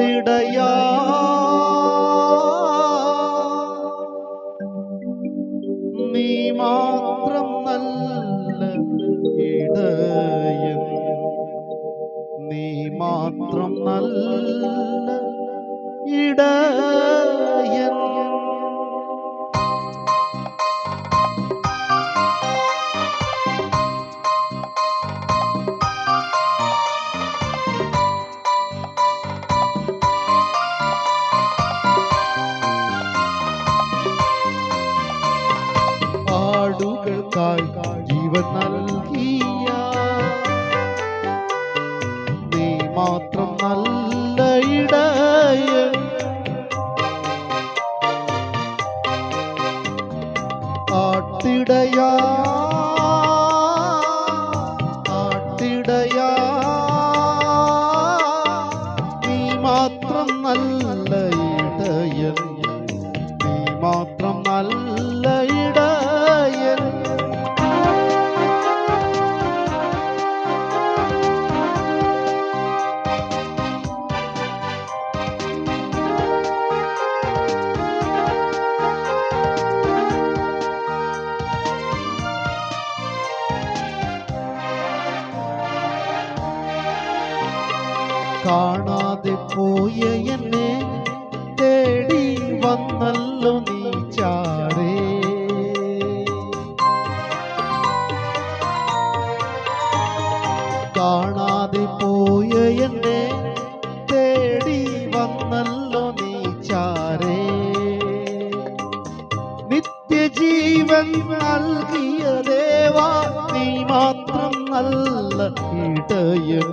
ആട്ടിടയാ നീ മാത്രം നല്ല ഇടയൻ, നീ മാത്രം നല്ല ഇടയൻ. ആടുകൾക്കായി ജീവൻ നൽകിയ നീ മാത്രം നല്ല ഇടയൻ, ആട്ടിടയാ ആട്ടിടയാ നീ മാത്രം നല്ല ഇടയൻ, നീ മാത്രം നല്ല ഇടയൻ. കാണാതെ പോയ എന്നെ തേടി വന്നല്ലോ നീ ചാരേ, കാണാതെ പോയ എന്നെ തേടി വന്നല്ലോ നീ ചാരേ. നിത്യജീവൻ നൽകിയ ദേവാ നീ മാത്രം നല്ല ഇടയൻ,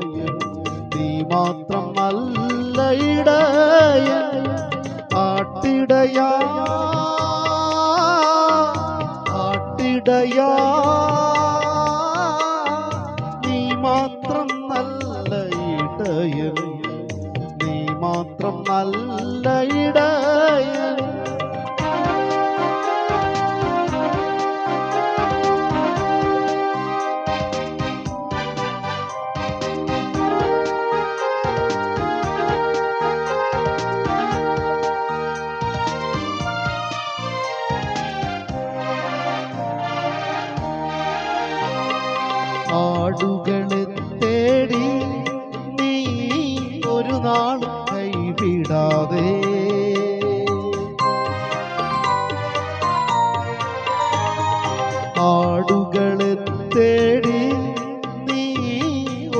നീ മാത്രം നല്ല ഇടയൻ. ആട്ടിടയാ ആട്ടിടയാ നീ മാത്രം നല്ല ഇടയൻ, നീ മാത്രം നല്ല ഇടയൻ. ആടുകളെ തേടി നീ ഒരു നാളും കൈവിടാതെ, ആടുകളെ തേടി നീ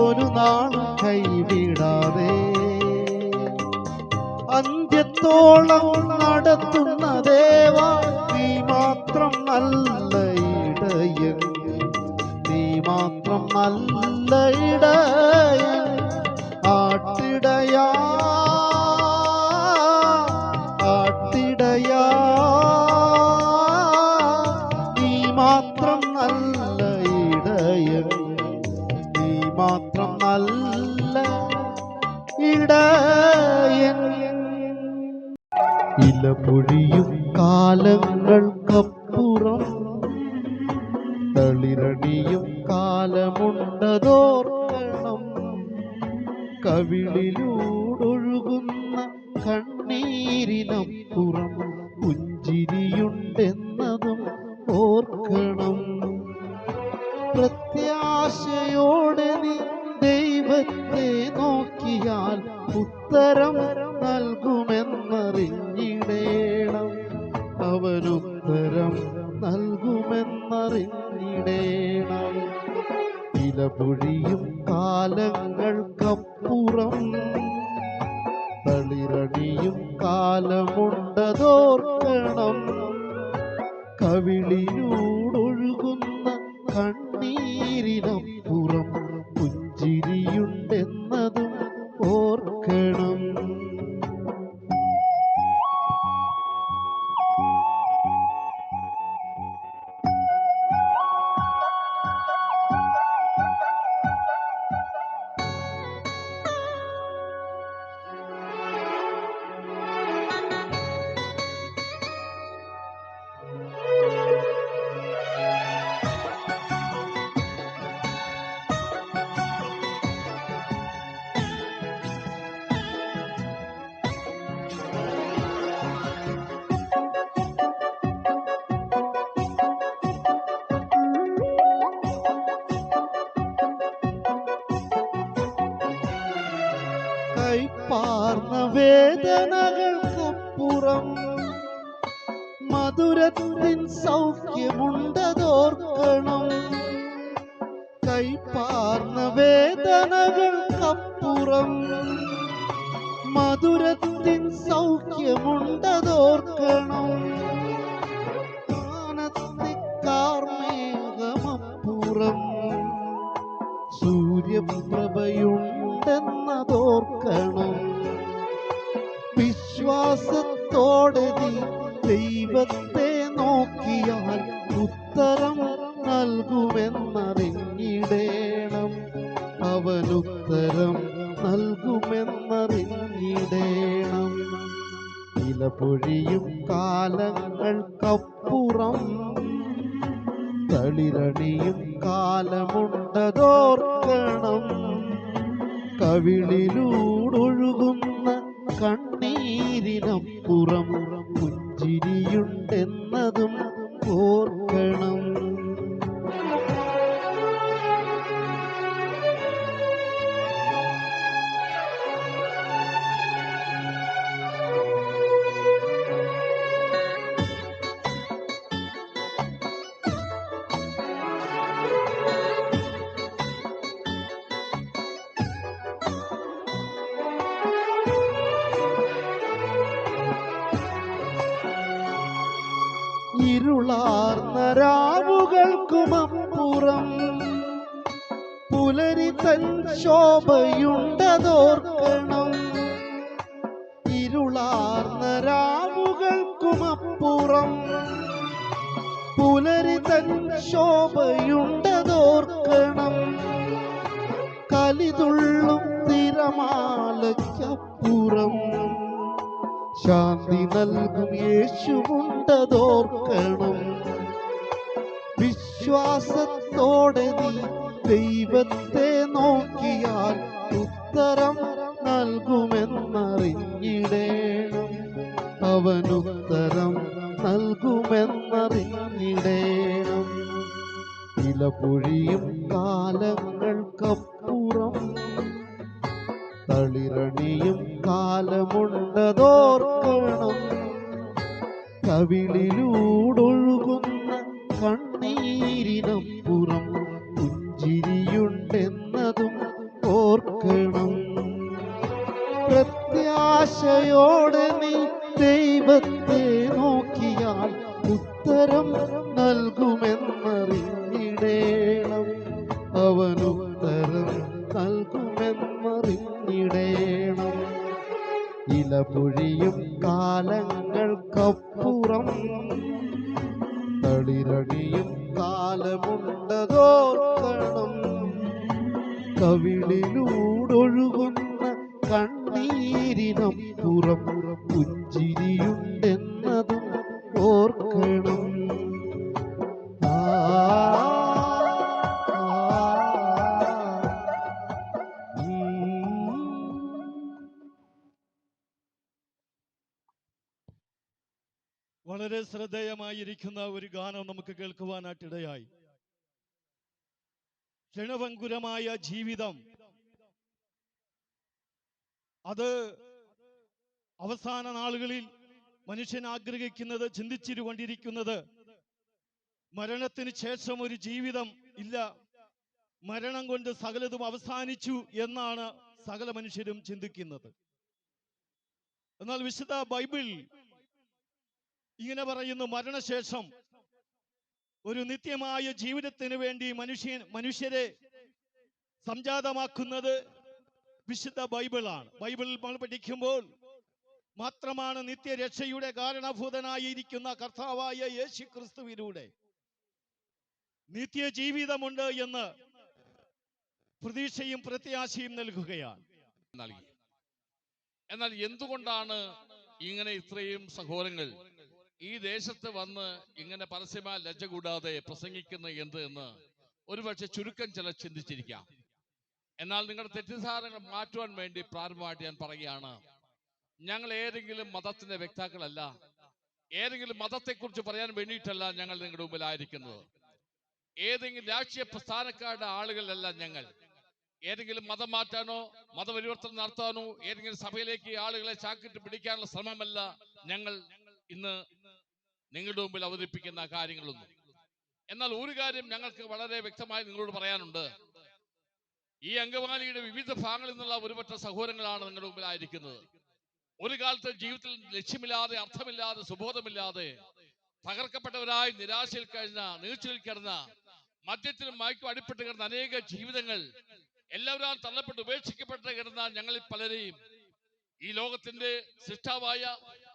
ഒരു നാളും കൈവിടാതെ, അന്ത്യത്തോളം നടത്തുന്ന ദേവാ നീ മാത്രം നല്ല ഇടയൻ, നീ മാത്രം നല്ല ഇടയൻ. ആട്ടിടയാ ആട്ടിടയാ നീ മാത്രം നല്ല ഇടയൻ, നീ മാത്രം നല്ല ഇടയൻ. ഇലപൊഴിയും കാലങ്ങൾക്കപ്പുറം തളിരണിയും കാലമുണ്ടതോർക്കണം, കവിളിലൂടൊഴുകുന്ന കണ്ണീരിനപ്പുറം പുഞ്ചിരിയുണ്ടെന്നതും ഓർക്കണം. പ്രത്യാശയോടെ നീ ദൈവത്തെ നോക്കിയാൽ ഉത്തരം നൽകുമെന്നറിഞ്ഞിടേണം, അവനുത്തരം നൽകുമെന്നറിഞ്ഞിടേണം. ഇലപൊഴിയും കാലങ്ങൾക്കപ്പുറം തളിരണിയും കാലമുണ്ടതോർക്കണം, കവിളിലൂടൊഴുകുന്ന കണ്ണീരിനപ്പുറം പുഞ്ചിരിയുണ്ടെന്നതും ഓർക്കണം. വേദനകൾക്കപ്പുറം മധുരത്തിൻ സൗഖ്യമുണ്ടതോർക്കണം. കൈപ്പാർന്ന വേദനകൾക്കപ്പുറം മധുരത്തിൻ സൗഖ്യമുണ്ടതോർക്കണം. കാർമേഘമപ്പുറം സൂര്യപ്രഭയുണ്ടെന്നതോർക്കണം. വിശ്വാസത്തോടെ നീ ദൈവത്തെ നോക്കിയാൽ ഉത്തരം നൽകുമെന്നറിഞ്ഞിടേണം. അവനുത്തരം നൽകുമെന്നറിഞ്ഞിടേണം. ഇലപൊഴിയും കാലങ്ങൾക്കപ്പുറം തളിരണിയും കാലമുണ്ടതോർക്കണം. കവിളിലൂടൊഴുകുന്ന കണ്ണീരിനപ്പുറം പുഞ്ചിരിയുണ്ടെന്നതും ഓർക്കണം. ഇരുളാർന്ന രാവുകൾക്കുമപ്പുറം പുലരി തൻ ശോഭയുണ്ടതോർക്കണം. ഇരുളാർന്ന രാവുകൾക്കുമപ്പുറം പുലരി തൻ ശോഭയുണ്ടതോർക്കണം. കലിതുള്ളും തിരമാലയ്ക്കപ്പുറം ശാന്തി നൽകും യേശുവുണ്ടതോർക്കണം. വിശ്വാസത്തോടെ നീ ദൈവത്തെ നോക്കിയാൽ ഉത്തരം നൽകുമെന്നറിഞ്ഞിടേണം. അവനുത്തരം നൽകുമെന്നറിഞ്ഞിടേണം. ഇലപൊഴിയും കാലങ്ങൾക്കപ്പുറം തളിരണിയും കാലമുണ്ടതോർക്കണം. കവിളിലൂടൊഴുകുന്ന കണ്ണീരിനപ്പുറം പുഞ്ചിരിയുണ്ടെന്നതും ഓർക്കണം. പ്രത്യാശയോടെ നീ ദൈവത്തെ നോക്കിയാൽ ഉത്തരം നൽകുമെന്നറിഞ്ഞിടേണം. അവനുത്തരം നൽകുമെന്നറിഞ്ഞിടേണം. ഇലപൊഴിയും കാലങ്ങൾക്കപ്പുറം തളിരണിയും കാലമുണ്ടതോർക്കണം. കവിളിലൂടൊഴുകുന്ന കണ്ണീരിനപ്പുറം പുഞ്ചിരിയുണ്ടെന്നതും ഓർക്കണം. വളരെ ശ്രദ്ധേയമായിരിക്കുന്ന ഒരു ഗാനം നമുക്ക് കേൾക്കുവാനായിട്ടിടയായി. ക്ഷണഭങ്കുരമായ ജീവിതം, അത് അവസാന നാളുകളിൽ മനുഷ്യൻ ആഗ്രഹിക്കുന്നത്, ചിന്തിച്ചിരുകൊണ്ടിരിക്കുന്നത്, മരണത്തിന് ശേഷം ഒരു ജീവിതം ഇല്ല, മരണം കൊണ്ട് സകലതും അവസാനിച്ചു എന്നാണ് സകല മനുഷ്യരും ചിന്തിക്കുന്നത്. എന്നാൽ വിശുദ്ധ ബൈബിൾ ഇങ്ങനെ പറയുന്നു, മരണശേഷം ഒരു നിത്യമായ ജീവിതത്തിന് വേണ്ടി മനുഷ്യരെ സംജാതമാക്കുന്നത് വിശുദ്ധ ബൈബിളാണ്. ബൈബിളിൽ നമ്മൾ പഠിക്കുമ്പോൾ മാത്രമാണ് നിത്യരക്ഷയുടെ കാരണഭൂതനായിരിക്കുന്ന കർത്താവായ യേശു ക്രിസ്തുവിലൂടെ നിത്യജീവിതമുണ്ട് എന്ന് പ്രതീക്ഷയും പ്രത്യാശയും നൽകുകയാണ്. എന്നാൽ എന്തുകൊണ്ടാണ് ഇങ്ങനെ ഇത്രയും സഹോദരങ്ങൾ ഈ ദേശത്ത് വന്ന് ഇങ്ങനെ പരസ്യമായ ലജ്ജ കൂടാതെ പ്രസംഗിക്കുന്നത് എന്ത് എന്ന് ഒരുപക്ഷെ ചുരുക്കം ചിലർ ചിന്തിച്ചിരിക്കാം. എന്നാൽ നിങ്ങളുടെ തെറ്റിദ്ധാരണകൾ മാറ്റുവാൻ വേണ്ടി പ്രാരംഭമായിട്ട് ഞാൻ പറയുകയാണ്, ഞങ്ങൾ ഏതെങ്കിലും മതത്തിന്റെ വക്താക്കളല്ല, ഏതെങ്കിലും മതത്തെക്കുറിച്ച് പറയാൻ വേണ്ടിയിട്ടല്ല ഞങ്ങൾ നിങ്ങളുടെ മുമ്പിലായിരിക്കുന്നത്, ഏതെങ്കിലും രാഷ്ട്രീയ പ്രസ്ഥാനക്കാരുടെ ആളുകളല്ല ഞങ്ങൾ. ഏതെങ്കിലും മതം മാറ്റാനോ മതപരിവർത്തനം നടത്താനോ ഏതെങ്കിലും സഭയിലേക്ക് ആളുകളെ ചാക്കിട്ട് പിടിക്കാനുള്ള ശ്രമമല്ല ഞങ്ങൾ ഇന്ന് നിങ്ങളുടെ മുമ്പിൽ അവതരിപ്പിക്കുന്ന കാര്യങ്ങളൊന്നും. എന്നാൽ ഒരു കാര്യം ഞങ്ങൾക്ക് വളരെ വ്യക്തമായി നിങ്ങളോട് പറയാനുണ്ട്. ഈ അങ്കമാലിയുടെ വിവിധ ഭാഗങ്ങളിൽ നിന്നുള്ള ഒരുപറ്റ സഹോദരങ്ങളാണ് നിങ്ങളുടെ മുമ്പിലായിരിക്കുന്നത്. ഒരു കാലത്ത് ജീവിതത്തിൽ ലക്ഷ്യമില്ലാതെ, അർത്ഥമില്ലാതെ, സുബോധമില്ലാതെ തകർക്കപ്പെട്ടവരായി നിരാശയിൽ കഴിഞ്ഞ, നീഴ്ചയിൽ കിടന്ന, മദ്യത്തിനും മയക്കും അടിപ്പെട്ട് കിടന്ന അനേക ജീവിതങ്ങൾ, എല്ലാവരും തള്ളപ്പെട്ട് ഉപേക്ഷിക്കപ്പെട്ട് കിടന്ന ഞങ്ങളിൽ പലരെയും ഈ ലോകത്തിന്റെ സൃഷ്ടാവായ,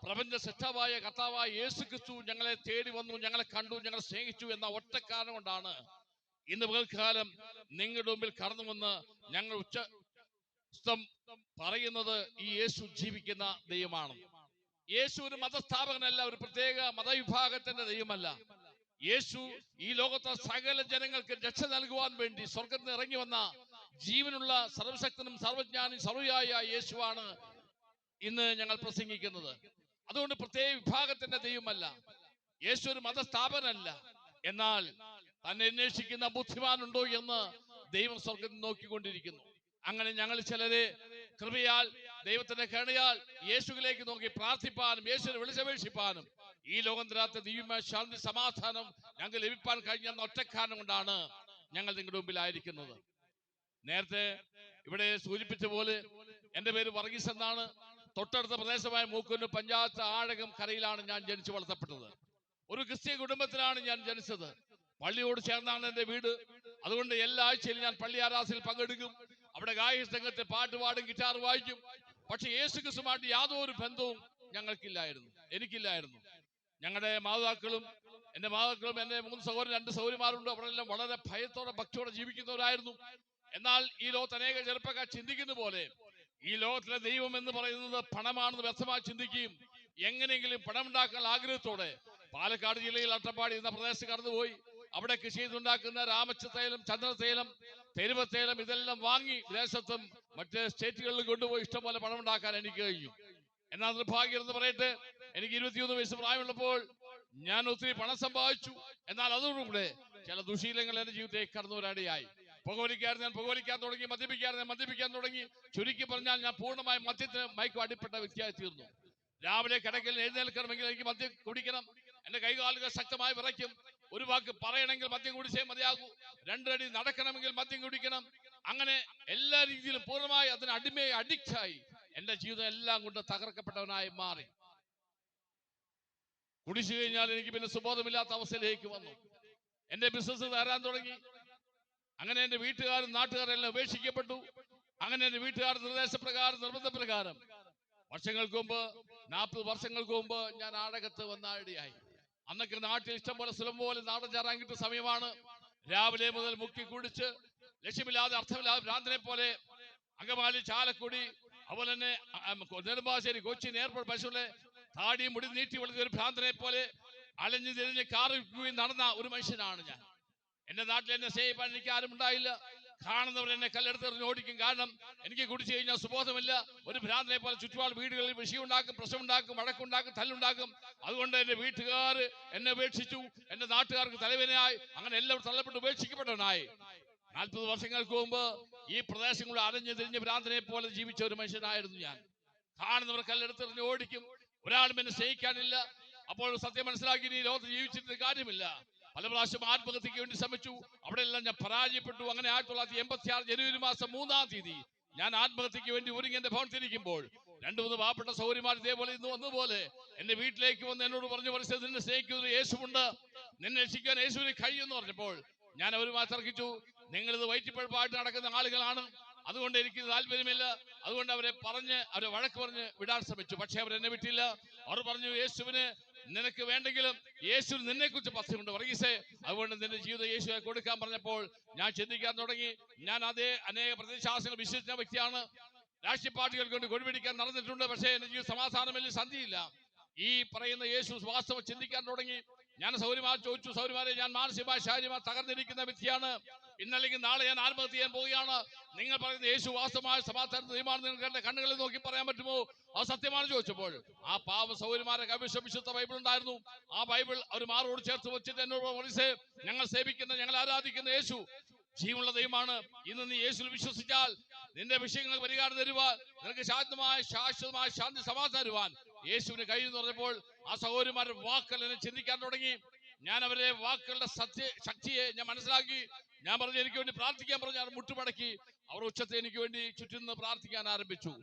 പ്രപഞ്ച സൃഷ്ടാവായ കർത്താവായ യേശു ക്രിസ്തു ഞങ്ങളെ തേടി വന്നു, ഞങ്ങളെ കണ്ടു, ഞങ്ങളെ സ്നേഹിച്ചു എന്ന ഒറ്റ കാരണം കൊണ്ടാണ് ഇന്ന് പകൽക്കാലം നിങ്ങളുടെ മുമ്പിൽ കടന്നു വന്ന് ഞങ്ങൾ പറയുന്നത് ഈ യേശു ജീവിക്കുന്ന ദൈവമാണ്. യേശു ഒരു മതസ്ഥാപകനല്ല, ഒരു പ്രത്യേക മതവിഭാഗത്തിന്റെ ദൈവമല്ല. യേശു ഈ ലോകത്തെ സകല ജനങ്ങൾക്ക് രക്ഷ നൽകുവാൻ വേണ്ടി സ്വർഗത്തിൽ നിന്ന് ഇറങ്ങി വന്ന ജീവനുള്ള സർവശക്തനും സർവജ്ഞാനും സർവ്വയായ യേശുവാണ് ഇന്ന് ഞങ്ങൾ പ്രസംഗിക്കുന്നത്. അതുകൊണ്ട് പ്രത്യേക വിഭാഗത്തിന്റെ ദൈവമല്ല. യേശു ഒരു മതസ്ഥാപനല്ല. എന്നാൽ തന്നെ അന്വേഷിക്കുന്ന ബുദ്ധിമാനുണ്ടോ എന്ന് ദൈവം സ്വർഗത്തിൽ നോക്കിക്കൊണ്ടിരിക്കുന്നു. അങ്ങനെ ഞങ്ങൾ ചിലരെ കൃപയാൽ, ദൈവത്തിന്റെ കരുണയാൽ യേശുവിലേക്ക് നോക്കി പ്രാർത്ഥിപ്പാനും യേശുവിനെ വിളിച്ചപേക്ഷിപ്പാനും ഈ ലോകം തരാത്ത ദിവ്യമായ ശാന്തി സമാധാനം ഞങ്ങൾക്ക് ലഭിപ്പാൻ കഴിഞ്ഞെന്ന ഒറ്റക്കാരണം കൊണ്ടാണ് ഞങ്ങൾ നിങ്ങളുടെ മുമ്പിലായിരിക്കുന്നത്. നേരത്തെ ഇവിടെ സൂചിപ്പിച്ച പോലെ എന്റെ പേര് വർഗീസ് എന്നാണ്. തൊട്ടടുത്ത പ്രദേശമായ മൂക്കുന്ന് പഞ്ചായത്ത് ആഴകം കരയിലാണ് ഞാൻ ജനിച്ചു വളർത്തപ്പെട്ടത്. ഒരു ക്രിസ്ത്യൻ കുടുംബത്തിലാണ് ഞാൻ ജനിച്ചത്. പള്ളിയോട് ചേർന്നാണ് എന്റെ വീട്. അതുകൊണ്ട് എല്ലാ ആഴ്ചയിലും ഞാൻ പള്ളി ആരാധനയിൽ പങ്കെടുക്കും. അവിടെ ഗായക സംഘത്തെ പാട്ട് പാടും, ഗിറ്റാർ വായിക്കും. പക്ഷെ യേശു ക്രിസ്തുമായിട്ട് യാതൊരു ബന്ധവും ഞങ്ങൾക്കില്ലായിരുന്നു, എനിക്കില്ലായിരുന്നു. ഞങ്ങളുടെ മാതാക്കളും എന്റെ 3 സഹോദരൻ 2 സഹോദരിമാരുണ്ട്. അവരെല്ലാം വളരെ ഭയത്തോടെ ഭക്തിയോടെ ജീവിക്കുന്നവരായിരുന്നു. എന്നാൽ ഈ ലോകത്ത് അനേക ചെറുപ്പക്കാർ ചിന്തിക്കുന്ന പോലെ ഈ ലോകത്തിലെ ദൈവം എന്ന് പറയുന്നത് പണമാണെന്ന് വ്യക്തമായി ചിന്തിക്കുകയും എങ്ങനെയെങ്കിലും പണമുണ്ടാക്കാൻ ആഗ്രഹത്തോടെ പാലക്കാട് ജില്ലയിൽ അട്ടപ്പാടി എന്ന പ്രദേശത്ത് കടന്നുപോയി അവിടെ കൃഷി ചെയ്തുണ്ടാക്കുന്ന രാമച്ചത്തൈലം, ചന്ദ്രതൈലം, തെരുവത്തൈലം ഇതെല്ലാം വാങ്ങി വിദേശത്തും മറ്റ് സ്റ്റേറ്റുകളിലും കൊണ്ടുപോയി ഇഷ്ടംപോലെ പണമുണ്ടാക്കാൻ എനിക്ക് കഴിഞ്ഞു. എന്നാൽ നിർഭാഗ്യം എന്ന് പറയട്ടെ, എനിക്ക് 21 വയസ്സ് പ്രായമുള്ളപ്പോൾ ഞാൻ ഒത്തിരി പണം സമ്പാദിച്ചു. എന്നാൽ അതോടുകൂടെ ചില ദുശീലങ്ങൾ എന്റെ ജീവിതത്തേക്ക് കടന്നു വരാനിടയായി. പുകവലിക്കാരൻ ഞാൻ പുകവലിക്കാൻ തുടങ്ങി, മദ്യപിക്കാരൻ ഞാൻ മദ്യപിക്കാൻ തുടങ്ങി. ചുരുക്കി പറഞ്ഞാൽ ഞാൻ പൂർണ്ണമായി മദ്യത്തിന് മയക്കും അടിപ്പെട്ട വ്യക്തിയായി തീർന്നു. രാവിലെ കിടക്കൽ എഴുന്നേൽക്കണമെങ്കിൽ എനിക്ക് മദ്യം കുടിക്കണം. എന്റെ കൈകാലുകൾ ശക്തമായി വിറയ്ക്കും. ഒരു വാക്ക് പറയണമെങ്കിൽ മദ്യം കുടിച്ചേ മതിയാകൂ. 2 അടി നടക്കണമെങ്കിൽ മദ്യം കുടിക്കണം. അങ്ങനെ എല്ലാ രീതിയിലും പൂർണ്ണമായി അതിന് അഡിക്റ്റായി എന്റെ ജീവിതം എല്ലാം കൊണ്ട് തകർക്കപ്പെട്ടവനായി മാറി. കുടിച്ചു കഴിഞ്ഞാൽ എനിക്ക് പിന്നെ സുബോധമില്ലാത്ത അവസ്ഥയിലേക്ക് വന്നു. എന്റെ ബിസിനസ് തകരാൻ തുടങ്ങി. അങ്ങനെ എന്റെ വീട്ടുകാരും നാട്ടുകാരെല്ലാം ഉപേക്ഷിക്കപ്പെട്ടു. അങ്ങനെ എന്റെ വീട്ടുകാർ നിർദ്ദേശപ്രകാരം, നിർബന്ധപ്രകാരം വർഷങ്ങൾക്ക് മുമ്പ്, 40 വർഷങ്ങൾക്ക് മുമ്പ് ഞാൻ ആടകത്ത് വന്ന ഇടയായി. അന്നൊക്കെ നാട്ടിൽ ഇഷ്ടം പോലെ സുലഭം പോലെ നാടൻ ചാറാൻ കിട്ടുന്ന സമയമാണ്. രാവിലെ മുതൽ മുക്കി കുടിച്ച് ലക്ഷ്യമില്ലാതെ, അർത്ഥമില്ലാതെ ഭ്രാന്തനെ പോലെ അങ്കമാലി, ചാലക്കുടി, അതുപോലെ തന്നെ നെടുമ്പാശ്ശേരി, കൊച്ചിൻ എയർപോർട്ട് പശുവിലെ താടിയും മുടി നീട്ടി വളർത്തിയ ഒരു ഭ്രാന്തനെ പോലെ അലഞ്ഞു തിരിഞ്ഞ് കാറ് നടന്ന ഒരു മനുഷ്യനാണ് ഞാൻ. എന്റെ നാട്ടിൽ എന്നെ സ്നേഹിപ്പാൻ എനിക്ക് ആരും ഉണ്ടായില്ല. കാണുന്നവർ എന്നെ കല്ലെടുത്തെറിഞ്ഞ് ഓടിക്കും. കാരണം എനിക്ക് കുടിച്ചു കഴിഞ്ഞാൽ സുബോധമില്ല. ഒരു ഭ്രാന്തനെ പോലെ ചുറ്റുപാട് വീടുകളിൽ വിഷയമുണ്ടാക്കും, പ്രശ്നമുണ്ടാക്കും, വഴക്കുണ്ടാക്കും, തല്ലുണ്ടാക്കും. അതുകൊണ്ട് എന്റെ വീട്ടുകാർ എന്നെ ഉപേക്ഷിച്ചു. എന്റെ നാട്ടുകാർക്ക് തലവേദനയായി. അങ്ങനെ എല്ലാവരും തള്ളപ്പെട്ട് ഉപേക്ഷിക്കപ്പെട്ടവനായി. 40 വർഷങ്ങൾക്ക് മുമ്പ് ഈ പ്രദേശങ്ങളിൽ അലഞ്ഞു തിരിഞ്ഞ് ഭ്രാന്തനെ പോലെ ജീവിച്ച ഒരു മനുഷ്യനായിരുന്നു ഞാൻ. കാണുന്നവർ കല്ലെടുത്തെറിഞ്ഞ് ഓടിക്കും. ഒരാളും എന്നെ സ്നേഹിക്കാനില്ല. അപ്പോൾ സത്യം മനസ്സിലാക്കി ഈ ലോകത്ത് ജീവിച്ചിട്ട് കാര്യമില്ല. പല പ്രാവശ്യം ആത്മഹത്യക്ക് വേണ്ടി ശ്രമിച്ചു. അവിടെയെല്ലാം ഞാൻ പരാജയപ്പെട്ടു. അങ്ങനെ 1986 ജനുവരി മാസം 3-ാം തീയതി ഞാൻ ആത്മഹത്യക്ക് വേണ്ടി ഒരുങ്ങി എന്റെ ഭവനത്തിരിക്കുമ്പോൾ 2-3 പാവപ്പെട്ട സൗകര്യമാർ ഇതേപോലെ ഇന്ന് വന്നതുപോലെ എന്റെ വീട്ടിലേക്ക് വന്ന് എന്നോട് പറഞ്ഞു, മനസ്സിൽ നിന്നെ സ്നേഹിക്കുന്ന യേശുവുണ്ട്, നിന്നെ രക്ഷിക്കാൻ യേശുവിന് കഴിയുമെന്ന് പറഞ്ഞപ്പോൾ ഞാൻ അവരുമായി തർക്കിച്ചു. നിങ്ങളിത് വയറ്റിപ്പഴപ്പായിട്ട് നടക്കുന്ന ആളുകളാണ്, അതുകൊണ്ട് എനിക്ക് താല്പര്യമില്ല. അതുകൊണ്ട് അവരെ വഴക്ക് പറഞ്ഞ് വിടാൻ ശ്രമിച്ചു. പക്ഷെ അവരെന്നെ വിട്ടില്ല. അവർ പറഞ്ഞു, യേശുവിന് നിനക്ക് വേണ്ടെങ്കിലും യേശു നിന്നെ കുറിച്ച് പദ്ധതിയുണ്ട് വർഗീസേ, അതുകൊണ്ട് നിന്റെ ജീവിതം യേശുവെ കൊടുക്കാൻ പറഞ്ഞപ്പോൾ ഞാൻ ചിന്തിക്കാൻ തുടങ്ങി. ഞാൻ അനേക പ്രതിശാസനങ്ങൾ വിശ്വസിച്ച വ്യക്തിയാണ്. രാഷ്ട്രീയ പാർട്ടികൾ കൊണ്ട് കൊടിപിടിക്കാൻ നടന്നിട്ടുണ്ട്. പക്ഷേ എന്റെ ജീവിതം സമാധാനമില്ല, സന്ധിയില്ല. ഈ പറയുന്ന യേശു വാസ്തവം ചിന്തിക്കാൻ തുടങ്ങി. ഞാൻ സൗര്യമാർ ചോദിച്ചു, സൗര്യമാരെ, ഞാൻ മാനസികമായി ശാരീരികമായി തകർന്നിരിക്കുന്ന വ്യക്തിയാണ്. ഇന്നല്ലെങ്കിൽ നാളെ ഞാൻ ആത്മഹത്യ ചെയ്യാൻ പോവുകയാണ്. നിങ്ങൾ പറയുന്ന യേശു വാസ്തവമായ സമാധാനം ദൈവമാണ് നിങ്ങൾക്ക് എന്റെ കണ്ണുകളിൽ നോക്കി പറയാൻ പറ്റുമോ? അത് സത്യമാണ് ചോദിച്ചപ്പോൾ ആ പാവ സൗര്യമാരെ കൈവശം വിശുദ്ധ ബൈബിൾ ഉണ്ടായിരുന്നു. ആ ബൈബിൾ അവർ മാറോട് ചേർത്ത് വെച്ചിട്ട് എന്നോട് പറഞ്ഞേ, ഞങ്ങൾ സേവിക്കുന്ന, ഞങ്ങൾ ആരാധിക്കുന്ന യേശു ജീവനുള്ള ദൈവമാണ്. ഇന്ന് നീ യേശുവിൽ വിശ്വസിച്ചാൽ നിന്റെ വിഷയങ്ങൾക്ക് പരിഹാരം തരുവാൻ, നിനക്ക് ശാശ്വതമായ ശാന്തി സമാധാനം തരുവാൻ യേശുവിന് കഴിയുമെന്ന് പറഞ്ഞപ്പോൾ ആ സഹോദരിമാരുടെ വാക്കുകൾ എന്നെ ചിന്തിക്കാൻ തുടങ്ങി. ഞാൻ അവരുടെ വാക്കുകളുടെ ശക്തിയെ ഞാൻ മനസ്സിലാക്കി. ഞാൻ പറഞ്ഞു എനിക്ക് വേണ്ടി പ്രാർത്ഥിക്കാൻ പറഞ്ഞു. ഞാൻ മുട്ടുമടക്കി അവർ ഉച്ചത്തെ എനിക്ക് വേണ്ടി ചുറ്റുനിന്ന് പ്രാർത്ഥിക്കാൻ ആരംഭിച്ചു.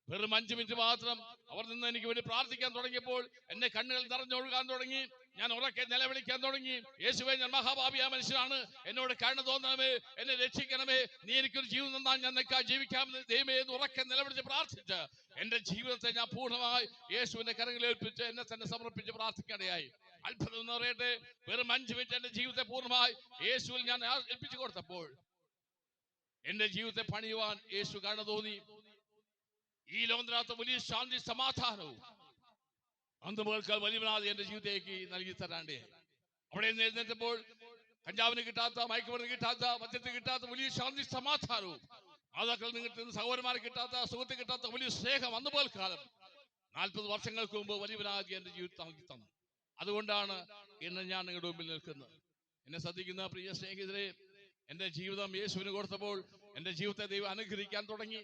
വെറും 5 മിനിറ്റ് മാത്രം അവർ നിന്ന് എനിക്ക് വേണ്ടി പ്രാർത്ഥിക്കാൻ തുടങ്ങിയപ്പോൾ എന്റെ കണ്ണുകൾ നിറഞ്ഞൊഴുകാൻ തുടങ്ങി. ഞാൻ ഉറക്കെ നിലവിളിക്കാൻ തുടങ്ങി, യേശുവേ, ഞാൻ മഹാഭാവിയായ മനുഷ്യനാണ്, എന്നോട് കരുണ തോന്നണമേ, എന്നെ രക്ഷിക്കണമേ, നീ എനിക്കൊരു ജീവിതം തന്നാൽ ഞാൻ നിനക്കായി ജീവിക്കാമെന്ന് ദൈവമേ എന്ന് ഉറക്കെ നിലവിളിച്ച് പ്രാർത്ഥിച്ച് എന്റെ ജീവിതത്തെ ഞാൻ പൂർണ്ണമായി യേശുവിന്റെ കരങ്ങളിൽ ഏൽപ്പിച്ച് എന്നെ തന്നെ സമർപ്പിച്ച് പ്രാർത്ഥിക്കാനിടയായി. അത്ഭുതം എന്ന് പറയട്ടെ, വെറും 5 മിനിറ്റ് എന്റെ ജീവിതത്തെ പൂർണ്ണമായി യേശുവിൽ ഞാൻ ഏൽപ്പിച്ചു കൊടുത്തപ്പോൾ എന്റെ ജീവിതത്തെ പണിയുവാൻ യേശു കരുണ തോന്നി. ഈ ലോകത്തിനകത്ത് വലിയ ശാന്തി സമാധാനവും അന്ന് മുതൽക്കാൽ വലിയവനാഥ് എന്റെ ജീവിതത്തേക്ക് നൽകി തരാണ്ടേ. അവിടെ നിന്ന് എഴുന്നേറ്റപ്പോൾ കഞ്ചാവിന് കിട്ടാത്ത, മയക്കുമരുന്ന് കിട്ടാത്ത, മദ്യത്തിന് കിട്ടാത്ത വലിയ ശാന്തി സമാധാനവും, മാതാക്കളിൽ നിന്ന് കിട്ടുന്ന സഹോദരന്മാരെ കിട്ടാത്ത, സുഹൃത്ത് കിട്ടാത്ത വലിയ സ്നേഹം അന്ന് മുതൽക്കാലം 40 വർഷങ്ങൾക്ക് മുമ്പ് വലിയവനാഥ് എന്റെ ജീവിതത്തിൽ നൽകി തന്നു. അതുകൊണ്ടാണ് ഇന്ന് ഞാൻ നിങ്ങളുടെ മുമ്പിൽ നിൽക്കുന്നത്. എന്നെ ശ്രദ്ധിക്കുന്ന പ്രിയ സ്നേഹിതരെ, എന്റെ ജീവിതം യേശുവിന് കൊടുത്തപ്പോൾ എന്റെ ജീവിതത്തെ ദൈവം അനുഗ്രഹിക്കാൻ തുടങ്ങി.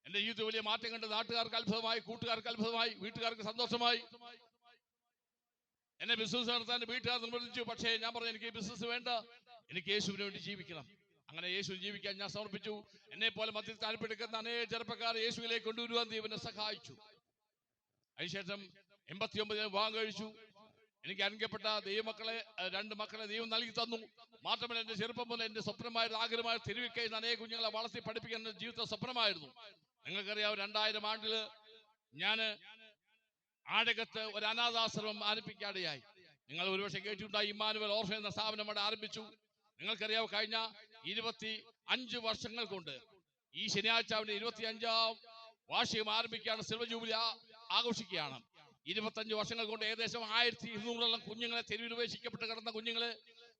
എന്റെ ജീവിതത്തിൽ വലിയ മാറ്റം കണ്ട് നാട്ടുകാർക്ക് അത്ഭുതമായി, കൂട്ടുകാർക്ക് അത്ഭുതമായി, വീട്ടുകാർക്ക് സന്തോഷമായി. എന്നെ ബിസിനസ് നടത്താൻ വീട്ടുകാർ നിർബന്ധിച്ചു. പക്ഷേ ഞാൻ പറഞ്ഞു എനിക്ക് ബിസിനസ് വേണ്ട, എനിക്ക് യേശുവിന് വേണ്ടി ജീവിക്കണം. അങ്ങനെ യേശു ജീവിക്കാൻ ഞാൻ സമർപ്പിച്ചു. എന്നെ പോലെ മധ്യത്തിൽ താല്പര്യപ്പെടുക്കുന്ന അനേക ചെറുപ്പക്കാർ യേശുവിലേക്ക് കൊണ്ടുവരുവാൻ ദൈവം എന്നെ സഹായിച്ചു. അതിനുശേഷം 89 വിവാഹം കഴിച്ചു. എനിക്ക് അനുഗ്രഹപ്പെട്ട ദൈവമക്കളെ 2 മക്കളെ ദൈവം നൽകി തന്നു. മാത്രമല്ല എന്റെ ചെറുപ്പം മുതൽ എന്റെ സ്വപ്നമായിരുന്നു, ആഗ്രഹമായ തെരുവിൽ കഴിയുന്ന അനേക കുഞ്ഞുങ്ങളെ വളർത്തി പഠിപ്പിക്കാൻ എന്റെ ജീവിത സ്വപ്നമായിരുന്നു. നിങ്ങൾക്കറിയാം, 2000 ആണ്ടില് ഞാൻ ആഴകത്ത് ഒരു അനാഥാശ്രമം ആരംഭിക്കാതെയായി. നിങ്ങൾ ഒരുപക്ഷെ കേട്ടിട്ടുണ്ടായി, ഇമ്മാനുവൽ ഓർഫൻ എന്ന സ്ഥാപനം അവിടെ ആരംഭിച്ചു. നിങ്ങൾക്കറിയാം, കഴിഞ്ഞ 25 വർഷങ്ങൾ കൊണ്ട് ഈ ശനിയാഴ്ച അവന്റെ 25ാം വാർഷികം ആരംഭിക്കുകയാണ്, സിൽവർ ജൂബിലി ആഘോഷിക്കുകയാണ്. 25 വർഷങ്ങൾ കൊണ്ട് ഏകദേശം 1200 കുഞ്ഞുങ്ങളെ, തെരുവിൽ ഉപേക്ഷിക്കപ്പെട്ട് കിടന്ന കുഞ്ഞുങ്ങളെ,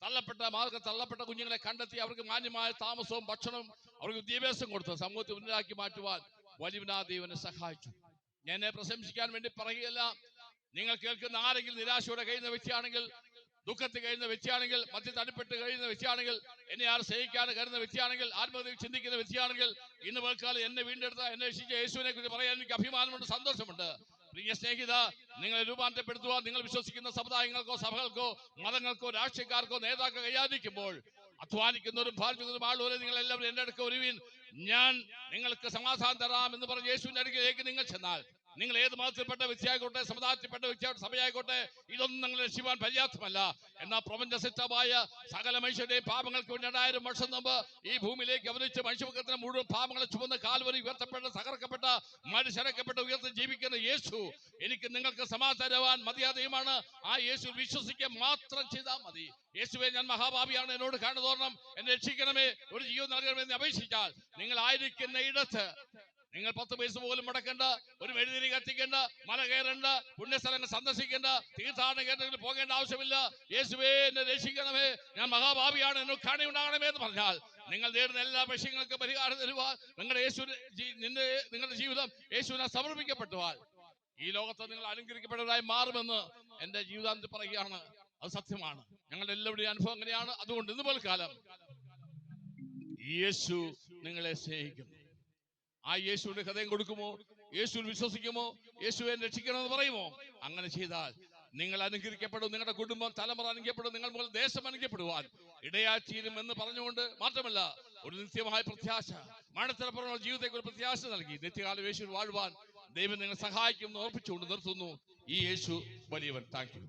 തള്ളപ്പെട്ട കുഞ്ഞുങ്ങളെ കണ്ടെത്തി അവർക്ക് മാന്യമായ താമസവും ഭക്ഷണവും അവർക്ക് വിദ്യാഭ്യാസം കൊടുത്ത് സമൂഹത്തെ ഉന്നതാക്കി മാറ്റുവാൻ വലിയവനാഥ് ദൈവനെ സഹായിച്ചു. ഞാൻ പ്രശംസിക്കാൻ വേണ്ടി പറയുകയല്ല. നിങ്ങൾ കേൾക്കുന്ന ആരെങ്കിലും നിരാശയോടെ കഴിയുന്ന വ്യക്തിയാണെങ്കിൽ, ദുഃഖത്തിൽ കഴിയുന്ന വ്യക്തിയാണെങ്കിൽ, മധ്യത്തിൽ അടിപ്പെട്ട് കഴിയുന്ന വ്യക്തിയാണെങ്കിൽ, എന്നെ ആരും സ്നേഹിക്കാതെ കരുതുന്ന വ്യക്തിയാണെങ്കിൽ, ആത്മഹത്യ ചിന്തിക്കുന്ന വ്യക്തിയാണെങ്കിൽ, ഇന്ന് പൽക്കാലം എന്നെ വീണ്ടെടുത്ത, എന്നെ രക്ഷിച്ച യേശുവിനെ കുറിച്ച് പറയാൻ എനിക്ക് അഭിമാനമുണ്ട്, സന്തോഷമുണ്ട്. പ്രിയ സ്നേഹിത, നിങ്ങളെ രൂപാന്തരപ്പെടുത്തുവാൻ നിങ്ങൾ വിശ്വസിക്കുന്ന സമുദായങ്ങൾക്കോ സഭകൾക്കോ മതങ്ങൾക്കോ രാഷ്ട്രീയക്കാർക്കോ നേതാക്കൾ കൈയാദിക്കുമ്പോൾ അധ്വാനിക്കുന്നവരും ഭാരിക്കുന്നവരും ആളുകളെ നിങ്ങൾ എല്ലാവരും എന്റെ അടുക്ക വരുവിൻ, ഞാൻ നിങ്ങൾക്ക് സമാധാനം തരാം എന്ന് പറഞ്ഞ് യേശുവിന്റെ അടുക്കിലേക്ക് നിങ്ങൾ ചെന്നാൽ, നിങ്ങൾ ഏത് മതത്തിൽപ്പെട്ട വ്യക്തിയായിക്കോട്ടെ, സമുദായത്തിൽപ്പെട്ട വ്യക്തിയായിട്ട് സഭയായിക്കോട്ടെ, ഇതൊന്നും നിങ്ങൾ രക്ഷിക്കാൻ പര്യാപ്തമല്ല. എന്നാൽ പ്രപഞ്ചസിദ്ധമായ സകല മനുഷ്യരുടെയും പാപങ്ങൾക്ക് വേണ്ടി 2000 വർഷം മുമ്പ് ഈ ഭൂമിയിലേക്ക് അവതരിച്ച് മനുഷ്യവർഗത്തിന് മുഴുവൻ പാപങ്ങളെ ചുമന്ന് കാൽവരി ഉയർത്തപ്പെട്ട, തകർക്കപ്പെട്ട, മനുഷ്യരക്കപ്പെട്ട, ഉയർത്തി ജീവിക്കുന്ന യേശു എനിക്ക് നിങ്ങൾക്ക് സമാധാനവാൻ മതിയാതെയുമാണ്. ആ യേശു വിശ്വസിക്കാൻ മാത്രം ചെയ്താൽ മതി. യേശുവെ, ഞാൻ മഹാഭാവിയാണ്, എന്നോട് കരുണ തോന്നണം, എന്നെ രക്ഷിക്കണമേ, ഒരു ജീവൻ നൽകണമെന്ന് അപേക്ഷിച്ചാൽ നിങ്ങൾ ആയിരിക്കുന്ന ഇടത്ത് നിങ്ങൾ 10 പൈസ പോലും മുടക്കേണ്ട, ഒരു മെഴുതിരി കത്തിക്കേണ്ട, മല കയറേണ്ട, പുണ്യസ്ഥലങ്ങൾ സന്ദർശിക്കേണ്ട, തീർത്ഥാടന കേന്ദ്രങ്ങളിൽ പോകേണ്ട ആവശ്യമില്ല. യേശുവേ, എന്നെ രക്ഷിക്കണമേ, ഞാൻ മഹാഭാവിയാണ്, എന്നോട് കരുണയുണ്ടാകണമേ എന്ന് പറഞ്ഞാൽ നിങ്ങൾ നേടുന്ന എല്ലാ വിഷയങ്ങൾക്കും പരിഹാരം തരുവാൻ നിങ്ങളുടെ ജീവിതം യേശുവിനെ സമർപ്പിക്കപ്പെട്ടുവാൻ ഈ ലോകത്ത് നിങ്ങൾ അനുഗ്രഹിക്കപ്പെട്ടവരായി മാറുമെന്ന് എന്റെ ജീവിതാന്തി പറയുകയാണ്. അത് സത്യമാണ്. ഞങ്ങളുടെ എല്ലാവരുടെയും അനുഭവം അങ്ങനെയാണ്. അതുകൊണ്ട് ഇന്ന് പോൽക്കാലം യേശു നിങ്ങളെ സ്നേഹിക്കുന്നു. ആ യേശുവിന്റെ ഹൃദയം കൊടുക്കുമോ? യേശുവിൽ വിശ്വസിക്കുമോ? യേശുവിനെ രക്ഷിക്കണമെന്ന് പറയുമോ? അങ്ങനെ ചെയ്താൽ നിങ്ങൾ അനുഗ്രഹിക്കപ്പെടും, നിങ്ങളുടെ കുടുംബം തലമുറ അനുഗ്രഹിക്കപ്പെടും, നിങ്ങൾ മുതൽ ദേശം അനുഗ്രഹിക്കപ്പെടുവാൻ ഇടയാച്ചീരും എന്ന് പറഞ്ഞുകൊണ്ട് മാത്രമല്ല, ഒരു നിത്യമായ പ്രത്യാശ, മരണത്തിനപ്പുറമുള്ള ജീവിതത്തെ ഒരു പ്രത്യാശ നൽകി നിത്യകാലം യേശുവിൽ വാഴുവാൻ ദൈവം നിങ്ങളെ സഹായിക്കും എന്ന് ഓർപ്പിച്ചുകൊണ്ട് നിർത്തുന്നു. ഈ യേശു വലിയവൻ. Thank you.